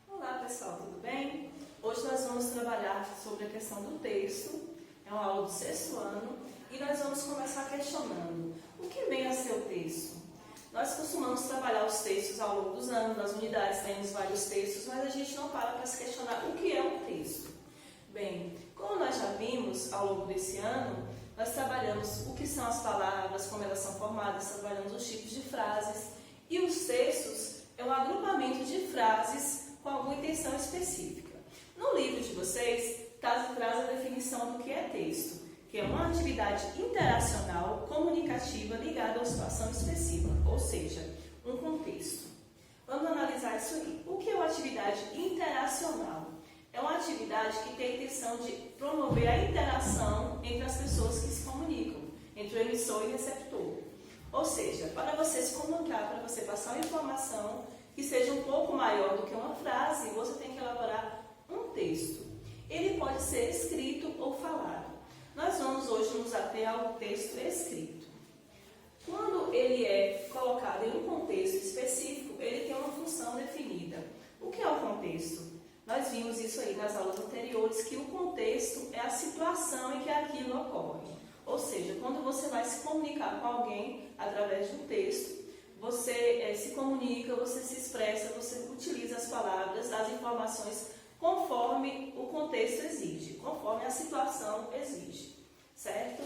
Olá pessoal, tudo bem? Hoje nós vamos trabalhar sobre a questão do texto, é uma aula do 6º ano, e nós vamos começar questionando o que vem a ser o texto. Nós costumamos trabalhar os textos ao longo dos anos, nas unidades temos vários textos, mas a gente não para se questionar o que é um texto. Bem, como nós já vimos ao longo desse ano, nós trabalhamos o que são as palavras, como elas são formadas, trabalhamos os tipos de frases, e os textos é um agrupamento de frases com alguma intenção específica. No livro de vocês, traz a definição do que é texto, que é uma atividade interacional comunicativa ligada a uma situação específica, ou seja, um contexto. Vamos analisar isso aí. O que é uma atividade interacional? É uma atividade que tem a intenção de promover a interação entre as pessoas que se comunicam, entre o emissor e o receptor. Ou seja, para você se comunicar, para você passar uma informação que seja um pouco maior do que uma frase, você tem que elaborar um texto. Ele pode ser escrito ou falado. Nós vamos hoje nos ater ao texto escrito. Quando ele é colocado em um contexto específico, ele tem uma função definida. O que é o contexto? Nós vimos isso aí nas aulas anteriores, que o contexto é a situação em que aquilo ocorre. Ou seja, quando você vai se comunicar com alguém através de um texto, você se comunica, você se expressa, você utiliza as palavras, as informações conforme o contexto exige, conforme a situação exige, certo?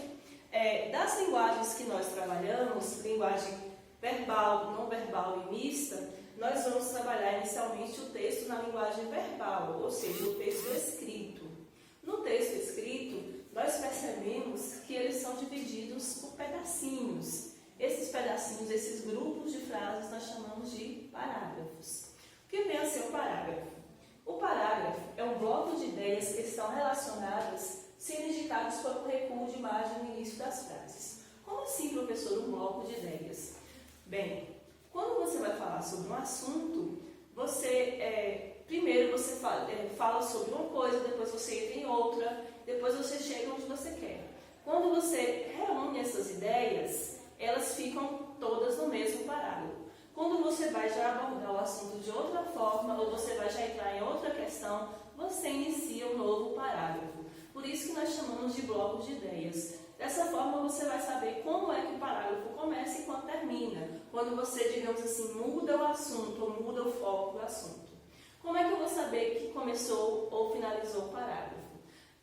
Das linguagens que nós trabalhamos, linguagem verbal, não verbal e mista, nós vamos trabalhar inicialmente o texto na linguagem verbal, ou seja, o texto escrito. No texto escrito, nós percebemos que eles são divididos por pedacinhos. Esses pedacinhos, esses grupos de frases, nós chamamos de parágrafos. O que vem a ser o parágrafo? O parágrafo é um bloco de ideias que estão relacionadas, sendo indicados por um recuo de imagem no início das frases. Como assim, professor, um bloco de ideias? Bem, quando você vai falar sobre um assunto, primeiro você fala sobre uma coisa, depois você entra em outra, depois você chega onde você quer. Quando você reúne essas ideias, elas ficam todas no mesmo parágrafo. Quando você vai já abordar o assunto de outra forma, ou você vai já entrar em outra questão, você inicia um novo parágrafo. Por isso que nós chamamos de bloco de ideias. Dessa forma você vai saber como é que o parágrafo começa e quando termina. Quando você, digamos assim, muda o assunto ou muda o foco do assunto. Como é que eu vou saber que começou ou finalizou o parágrafo?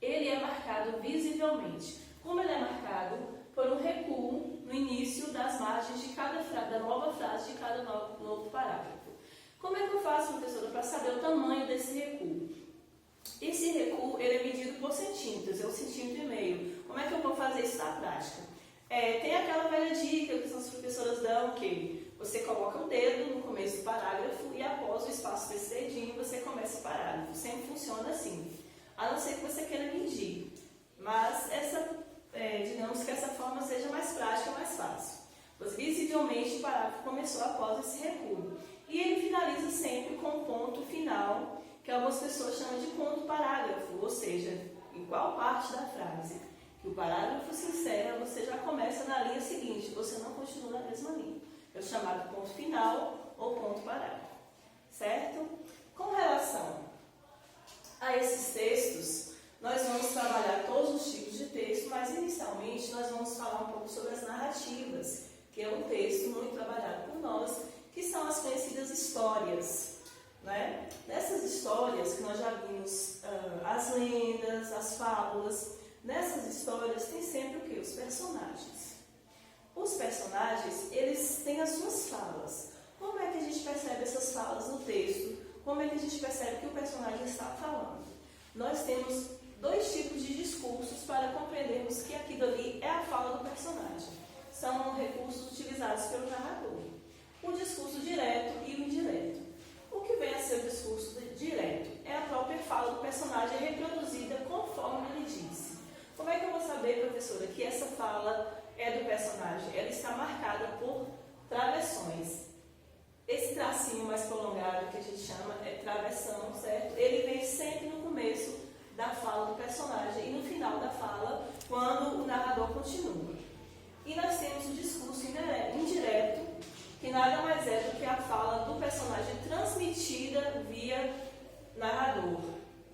Ele é marcado visivelmente. Como ele é marcado? Por um recuo no início das margens de da nova frase de cada novo parágrafo. Como é que eu faço, professora, para saber o tamanho desse recuo? Esse recuo ele é medido por centímetros, é 1,5 centímetros. Como é que eu vou fazer isso na prática? Tem aquela velha dica que as professoras dão, que você coloca o dedo no começo do parágrafo e após o espaço desse dedinho você começa o parágrafo. Sempre funciona assim, a não ser que você queira medir. Mas digamos que essa forma seja mais prática, mais fácil. Pois visivelmente o parágrafo começou após esse recuo. E ele finaliza sempre com um ponto final, que algumas pessoas chamam de ponto parágrafo, ou seja, em qual parte da frase que o parágrafo se encerra, você já começa na linha seguinte, você não continua na mesma linha. É o chamado ponto final ou ponto parágrafo, certo? Com relação a esses textos, nós vamos trabalhar todos os tipos de texto, mas inicialmente nós vamos falar um pouco sobre as narrativas, que é um texto muito trabalhado por nós, que são as conhecidas histórias. Né? Nessas histórias que nós já vimos, as lendas, as fábulas, nessas histórias tem sempre o quê? Os personagens. Os personagens, eles têm as suas falas. Como é que a gente percebe essas falas no texto? Como é que a gente percebe que o personagem está falando? Nós temos 2 tipos de discursos para compreendermos que aquilo ali é a fala do personagem. São recursos utilizados pelo narrador. O discurso direto e o indireto. O que vem a ser o discurso direto? É a própria fala do personagem reproduzida conforme fala é do personagem, ela está marcada por travessões. Esse tracinho mais prolongado que a gente chama é travessão, certo? Ele vem sempre no começo da fala do personagem e no final da fala, quando o narrador continua. E nós temos o discurso indireto, que nada mais é do que a fala do personagem transmitida via narrador.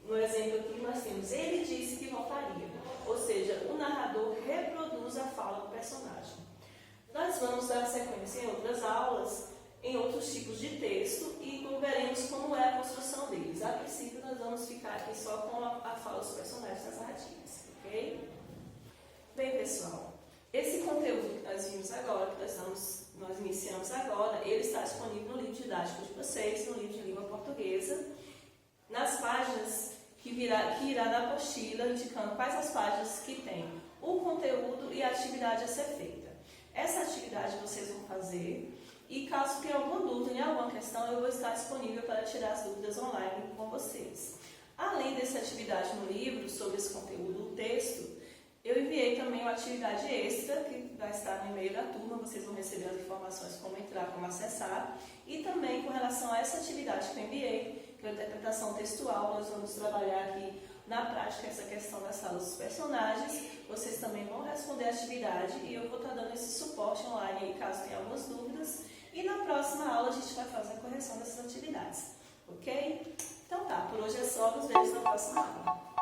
No exemplo aqui nós temos, ele disse que voltaria. Ou seja, o narrador reproduz a fala do personagem. Nós vamos dar sequência em outras aulas, em outros tipos de texto e veremos como é a construção deles. A princípio nós vamos ficar aqui só com a fala dos personagens das narrativas, ok? Bem, pessoal, esse conteúdo que nós vimos agora, que nós iniciamos agora, ele está disponível no livro didático de vocês, no livro de língua portuguesa, nas páginas que irá na apostila, indicando quais as páginas que tem o conteúdo e a atividade a ser feita. Essa atividade vocês vão fazer e caso tenha alguma dúvida em alguma questão, eu vou estar disponível para tirar as dúvidas online com vocês. Além dessa atividade no livro, sobre esse conteúdo, o texto, eu enviei também uma atividade extra, que vai estar no e-mail da turma, vocês vão receber as informações como entrar, como acessar. E também com relação a essa atividade que eu enviei, que é a interpretação textual, nós vamos trabalhar aqui na prática essa questão das falas dos personagens. Vocês também vão responder a atividade e eu vou estar dando esse suporte online aí, caso tenha algumas dúvidas. E na próxima aula a gente vai fazer a correção dessas atividades, ok? Então tá, por hoje é só, nos vemos na próxima aula.